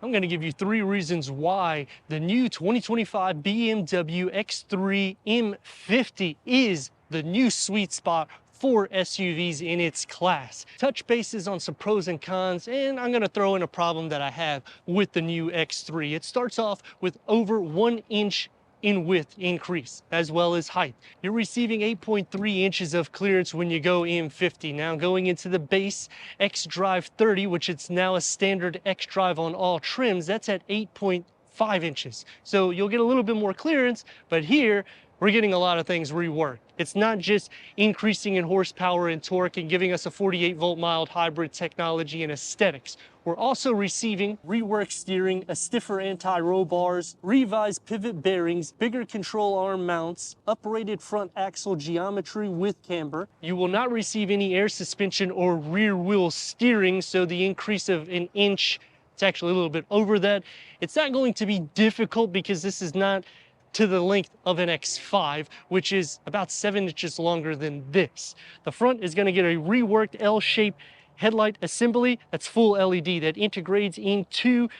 I'm going to give you 3 reasons why the new 2025 BMW X3 M50 is the new sweet spot for SUVs in its class. Touch bases on some pros and cons, and I'm going to throw in a problem that I have with the new X3. It starts off with over 1 inch in width increase as well as height. You're receiving 8.3 inches of clearance when you go M50. Now going into the base xDrive 30, which it's now a standard xDrive on all trims, that's at 8.5 inches. So you'll get a little bit more clearance, but here we're getting a lot of things reworked. It's not just increasing in horsepower and torque and giving us a 48-volt mild hybrid technology and aesthetics. We're also receiving reworked steering, a stiffer anti-roll bars, revised pivot bearings, bigger control arm mounts, uprated front axle geometry with camber. You will not receive any air suspension or rear wheel steering, so the increase of 1 inch, it's actually a little bit over that. It's not going to be difficult because this is not to the length of an X5, which is about 7 inches longer than this. The front is going to get a reworked L-shaped headlight assembly that's full LED that integrates into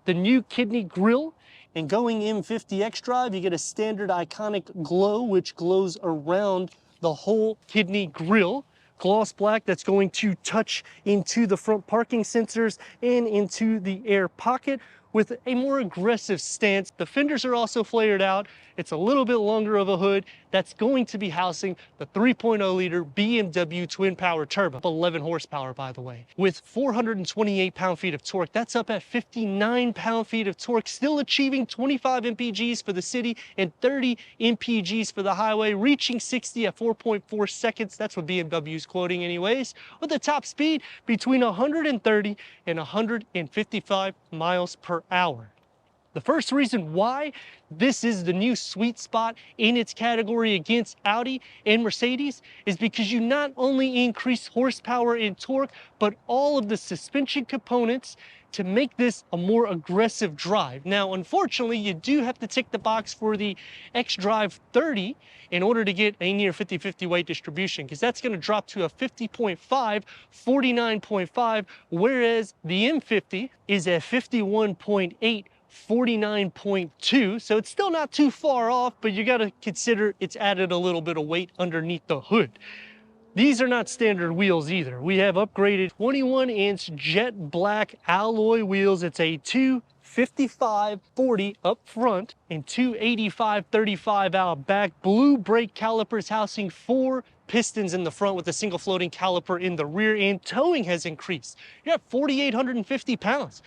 the new kidney grille. And going M50 xDrive, you get a standard iconic glow, which glows around the whole kidney grille. Gloss black that's going to touch into the front parking sensors and into the air pocket with a more aggressive stance. The fenders are also flared out. It's a little bit longer of a hood that's going to be housing the 3.0 liter BMW twin power turbo, 11 horsepower by the way. With 428 pound-feet of torque, that's up at 59 pound-feet of torque, still achieving 25 mpgs for the city and 30 mpgs for the highway, reaching 60 at 4.4 seconds. That's what BMW's quoting anyways, with a top speed between 130 and 155 miles per hour. The first reason why this is the new sweet spot in its category against Audi and Mercedes is because you not only increase horsepower and torque, but all of the suspension components to make this a more aggressive drive. Now, unfortunately, you do have to tick the box for the xDrive 30 in order to get a near 50-50 weight distribution, because that's going to drop to a 50.5, 49.5, whereas the M50 is at 51.8, 49.2, so it's still not too far off, but you got to consider it's added a little bit of weight underneath the hood. These are not standard wheels either. We have upgraded 21-inch jet black alloy wheels. It's a 255/40 up front and 285/35 out back. Blue brake calipers housing 4 pistons in the front with a single floating caliper in the rear, and towing has increased. You're at 4,850 pounds.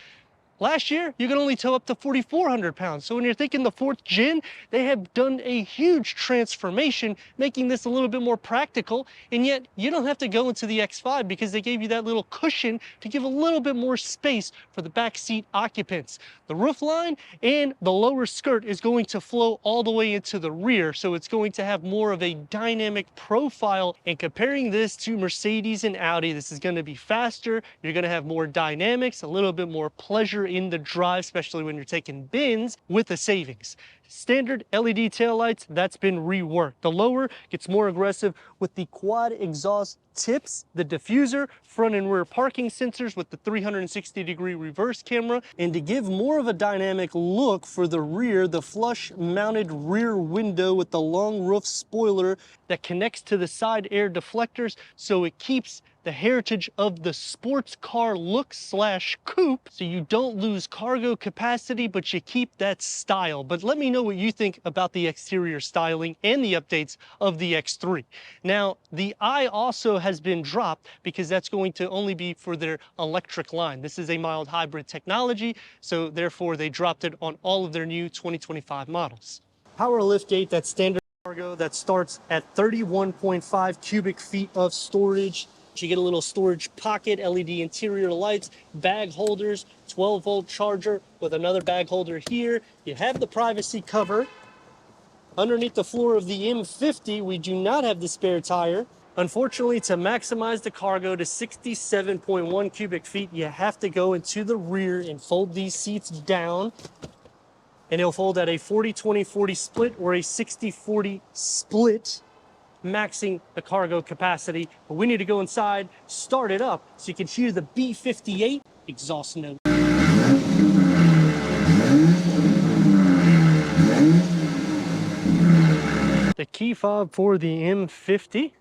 Last year, you could only tow up to 4,400 pounds. So when you're thinking the 4th gen, they have done a huge transformation, making this a little bit more practical. And yet you don't have to go into the X5 because they gave you that little cushion to give a little bit more space for the back seat occupants. The roof line and the lower skirt is going to flow all the way into the rear. So it's going to have more of a dynamic profile. And comparing this to Mercedes and Audi, this is going to be faster. You're going to have more dynamics, a little bit more pleasure in the drive, especially when you're taking bins with the savings. Standard LED taillights, that's been reworked. The lower gets more aggressive with the quad exhaust tips, the diffuser, front and rear parking sensors with the 360-degree reverse camera, and to give more of a dynamic look for the rear, the flush mounted rear window with the long roof spoiler that connects to the side air deflectors, so it keeps the heritage of the sports car look / coupe, so you don't lose cargo capacity, but you keep that style. But let me know what you think about the exterior styling and the updates of the X3. Now, the I also has been dropped because that's going to only be for their electric line. This is a mild hybrid technology, so therefore they dropped it on all of their new 2025 models. Power liftgate, that's standard cargo, that starts at 31.5 cubic feet of storage. You get a little storage pocket, LED interior lights, bag holders, 12-volt charger with another bag holder here. You have the privacy cover. Underneath the floor of the M50, we do not have the spare tire. Unfortunately, to maximize the cargo to 67.1 cubic feet, you have to go into the rear and fold these seats down. And it'll fold at a 40-20-40 split or a 60-40 split, maxing the cargo capacity. But we need to go inside, start it up, so you can hear the B58 exhaust note. Key fob for the M50.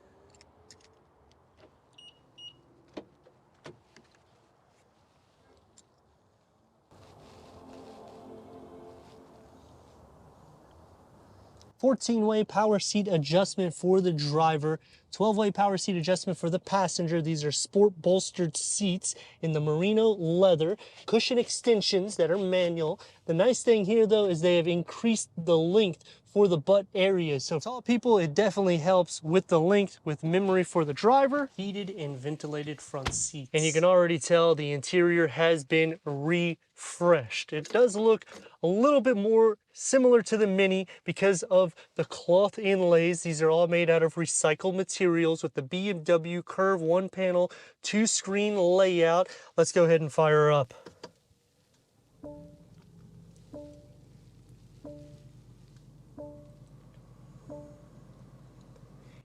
14-way power seat adjustment for the driver, 12-way power seat adjustment for the passenger. These are sport bolstered seats in the merino leather, cushion extensions that are manual. The nice thing here though is they have increased the length for the butt area. So tall people, it definitely helps with the length, with memory for the driver. Heated and ventilated front seats. And you can already tell the interior has been refreshed. It does look a little bit more similar to the Mini because of the cloth inlays. These are all made out of recycled materials with the BMW Curve 1-panel, 2-screen layout. Let's go ahead and fire her up.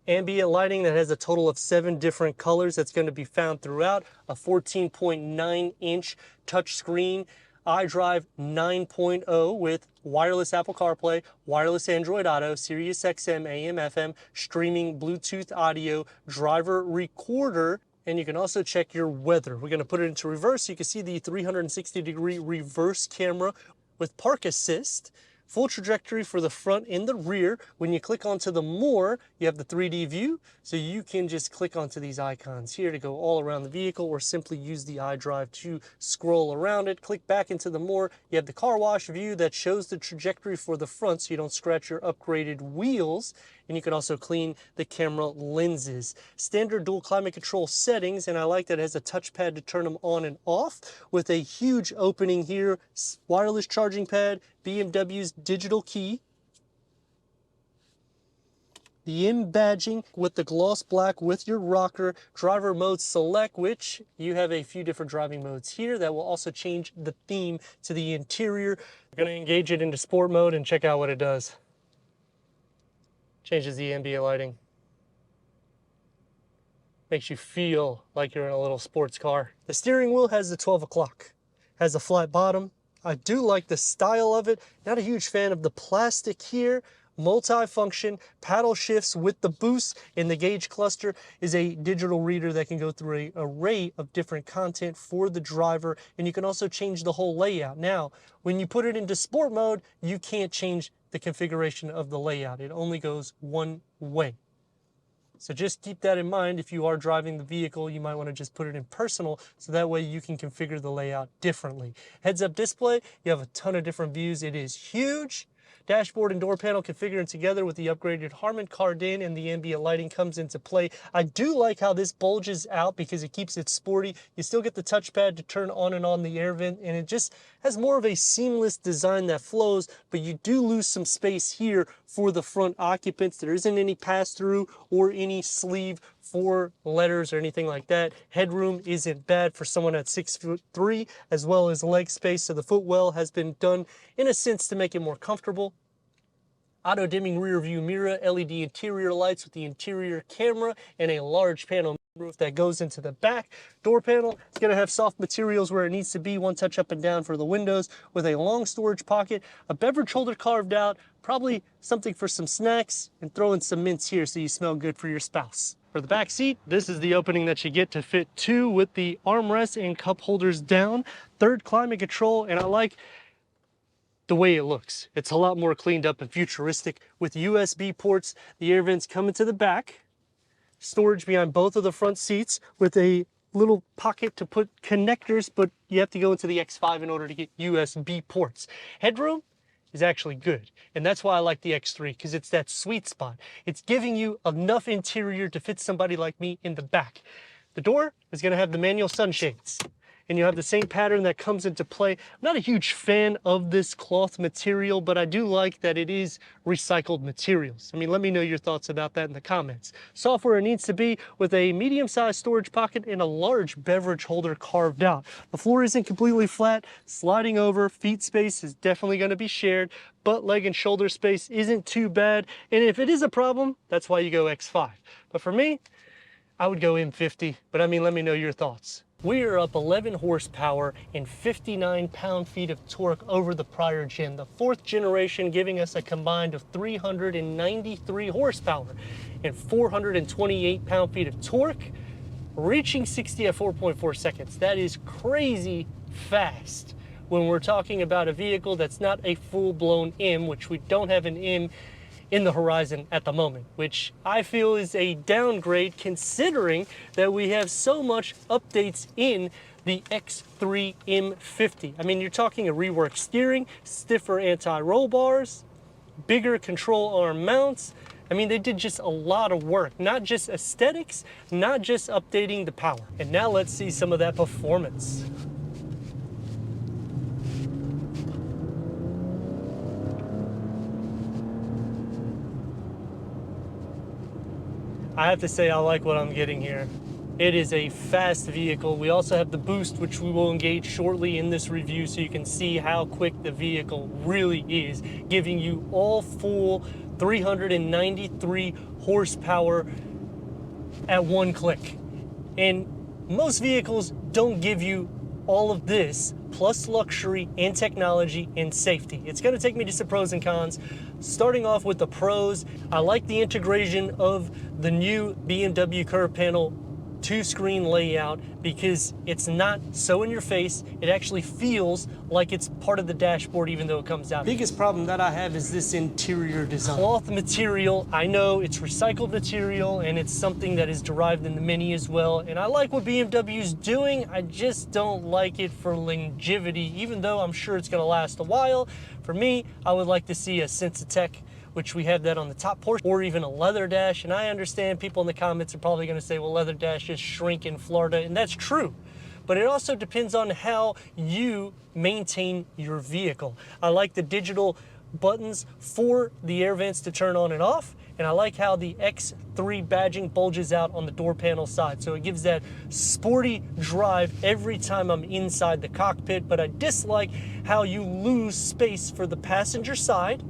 Ambient lighting that has a total of 7 different colors that's going to be found throughout. A 14.9-inch touchscreen iDrive 9.0 with wireless Apple CarPlay, wireless Android Auto, Sirius XM, AM, FM, streaming Bluetooth audio, driver recorder, and you can also check your weather. We're going to put it into reverse so you can see the 360-degree reverse camera with park assist. Full trajectory for the front and the rear. When you click onto the more, you have the 3D view, so you can just click onto these icons here to go all around the vehicle, or simply use the iDrive to scroll around it. Click back into the more, you have the car wash view that shows the trajectory for the front so you don't scratch your upgraded wheels, and you can also clean the camera lenses. Standard dual climate control settings, and I like that it has a touchpad to turn them on and off with a huge opening here, wireless charging pad, BMW's digital key, the M badging with the gloss black with your rocker, driver mode select, which you have a few different driving modes here that will also change the theme to the interior. We're going to engage it into sport mode and check out what it does. Changes the ambient lighting. Makes you feel like you're in a little sports car. The steering wheel has the 12 o'clock, has a flat bottom. I do like the style of it. Not a huge fan of the plastic here. Multi-function, paddle shifts with the boost, and the gauge cluster is a digital reader that can go through an array of different content for the driver, and you can also change the whole layout. Now, when you put it into sport mode, you can't change the configuration of the layout. It only goes one way. So just keep that in mind. If you are driving the vehicle, you might want to just put it in personal, so that way you can configure the layout differently. Heads-up display, you have a ton of different views. It is huge. Dashboard and door panel configuring together with the upgraded Harman Kardon, and the ambient lighting comes into play. I do like how this bulges out because it keeps it sporty. You still get the touchpad to turn on and on the air vent, and it just has more of a seamless design that flows, but you do lose some space here for the front occupants. There isn't any pass-through or any sleeve for letters or anything like that. Headroom isn't bad for someone at 6'3", as well as leg space, so the footwell has been done in a sense to make it more comfortable. Auto dimming rear view mirror, LED interior lights with the interior camera, and a large panel roof that goes into the back. Door panel, it's going to have soft materials where it needs to be, one touch up and down for the windows, with a long storage pocket, a beverage holder carved out, probably something for some snacks, and throw in some mints here so you smell good for your spouse. For the back seat, this is the opening that you get to fit 2 with the armrest and cup holders down. Third climate control, and I like the way it looks. It's a lot more cleaned up and futuristic with USB ports. The air vents come into the back. Storage behind both of the front seats with a little pocket to put connectors, but you have to go into the X5 in order to get USB ports. Headroom is actually good, and that's why I like the X3, because it's that sweet spot. It's giving you enough interior to fit somebody like me in the back. The door is going to have the manual sunshades, and you have the same pattern that comes into play. I'm not a huge fan of this cloth material, but I do like that it is recycled materials. I mean, let me know your thoughts about that in the comments. Software it needs to be, with a medium-sized storage pocket and a large beverage holder carved out. The floor isn't completely flat. Sliding over, feet space is definitely going to be shared, but leg and shoulder space isn't too bad. And if it is a problem, that's why you go X5. But for me, I would go M50, but I mean, let me know your thoughts. We are up 11 horsepower and 59 pound-feet of torque over the prior gen, the fourth generation giving us a combined of 393 horsepower and 428 pound-feet of torque, reaching 60 at 4.4 seconds. That is crazy fast when we're talking about a vehicle that's not a full-blown M, which we don't have an M in the horizon at the moment, which I feel is a downgrade considering that we have so much updates in the X3 M50. I mean, you're talking a reworked steering, stiffer anti-roll bars, bigger control arm mounts. I mean, they did just a lot of work, not just aesthetics, not just updating the power. And now let's see some of that performance. I have to say I like what I'm getting here. It is a fast vehicle. We also have the boost, which we will engage shortly in this review so you can see how quick the vehicle really is, giving you all full 393 horsepower at one click. And most vehicles don't give you all of this, plus luxury and technology and safety. It's gonna take me to some pros and cons. Starting off with the pros, I like the integration of the new BMW curve panel 2-screen layout because it's not so in your face. It actually feels like it's part of the dashboard even though it comes out. Biggest problem that I have is this interior design. Cloth material, I know it's recycled material and it's something that is derived in the Mini as well. And I like what BMW's doing. I just don't like it for longevity, even though I'm sure it's gonna last a while. For me, I would like to see a Sensatech, which we have that on the top portion, or even a leather dash. And I understand people in the comments are probably gonna say, well, leather dashes shrink in Florida, and that's true. But it also depends on how you maintain your vehicle. I like the digital buttons for the air vents to turn on and off, and I like how the X3 badging bulges out on the door panel side. So it gives that sporty drive every time I'm inside the cockpit, but I dislike how you lose space for the passenger side.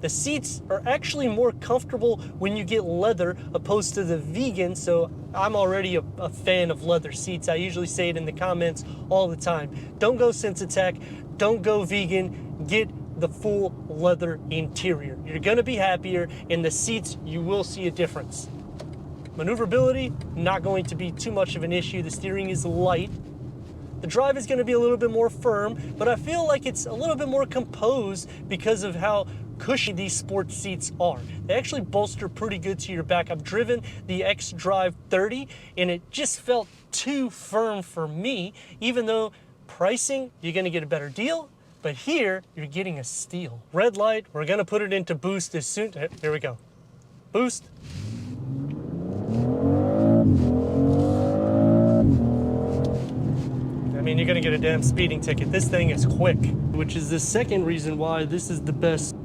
The seats are actually more comfortable when you get leather opposed to the vegan, so I'm already a fan of leather seats. I usually say it in the comments all the time. Don't go Sensatech, don't go vegan, get the full leather interior. You're gonna be happier. In the seats, you will see a difference. Maneuverability, not going to be too much of an issue. The steering is light. The drive is gonna be a little bit more firm, but I feel like it's a little bit more composed because of how cushy these sports seats are. They actually bolster pretty good to your back. I've driven the xDrive 30 and it just felt too firm for me, even though pricing, you're gonna get a better deal, but here you're getting a steal. Red light, we're gonna put it into boost as soon, here we go. Boost. I mean, you're gonna get a damn speeding ticket. This thing is quick, which is the second reason why this is the best.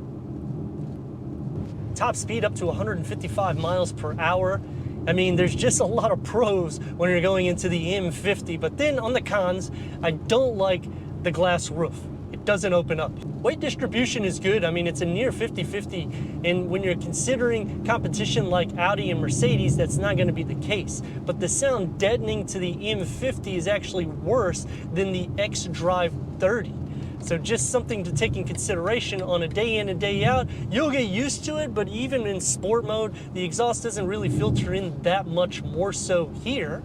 Top speed up to 155 miles per hour. I mean, there's just a lot of pros when you're going into the M50, but then on the cons, I don't like the glass roof. It doesn't open up. Weight distribution is good. I mean, it's a near 50-50, and when you're considering competition like Audi and Mercedes, that's not gonna be the case. But the sound deadening to the M50 is actually worse than the xDrive 30. So just something to take in consideration on a day in and day out. You'll get used to it, but even in sport mode, the exhaust doesn't really filter in that much more so here,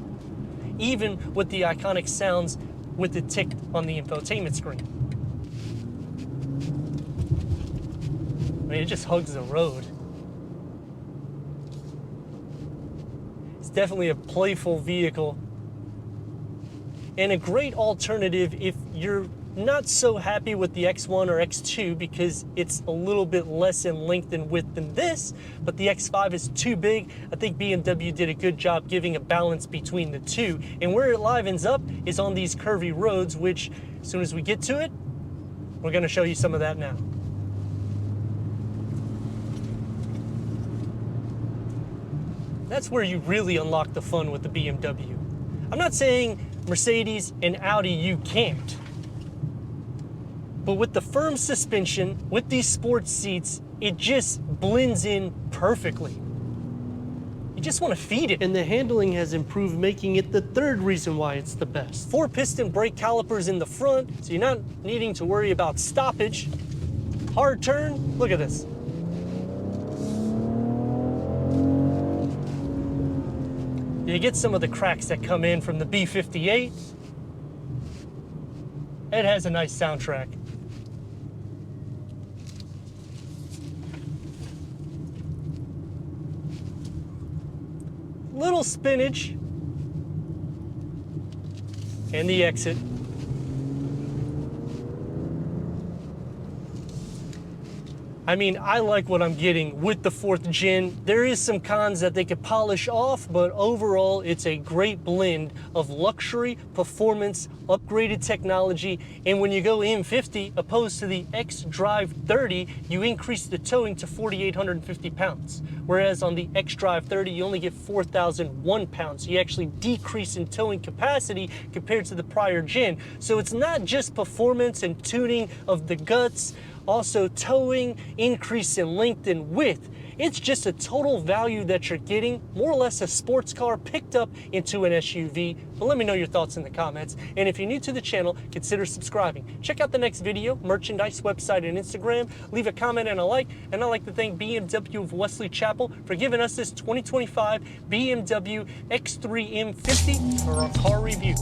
even with the iconic sounds with the tick on the infotainment screen. I mean, it just hugs the road. It's definitely a playful vehicle and a great alternative if you're not so happy with the X1 or X2 because it's a little bit less in length and width than this, but the X5 is too big. I think BMW did a good job giving a balance between the two. And where it livens up is on these curvy roads, which as soon as we get to it, we're gonna show you some of that now. That's where you really unlock the fun with the BMW. I'm not saying Mercedes and Audi you can't, but with the firm suspension, with these sports seats, it just blends in perfectly. You just want to feed it. And the handling has improved, making it the third reason why it's the best. 4-piston brake calipers in the front, so you're not needing to worry about stoppage. Hard turn, look at this. You get some of the cracks that come in from the B58. It has a nice soundtrack. Little spinach. And the exit. I mean, I like what I'm getting with the 4th gen. There is some cons that they could polish off, but overall, it's a great blend of luxury, performance, upgraded technology, and when you go M50, opposed to the X-Drive 30, you increase the towing to 4,850 pounds. Whereas on the X-Drive 30, you only get 4,001 pounds. So you actually decrease in towing capacity compared to the prior gen. So it's not just performance and tuning of the guts, also towing, increase in length and width. It's just a total value that you're getting, more or less a sports car picked up into an SUV. But let me know your thoughts in the comments. And if you're new to the channel, consider subscribing. Check out the next video, merchandise, website, and Instagram. Leave a comment and a like. And I'd like to thank BMW of Wesley Chapel for giving us this 2025 BMW X3 M50 for our car review.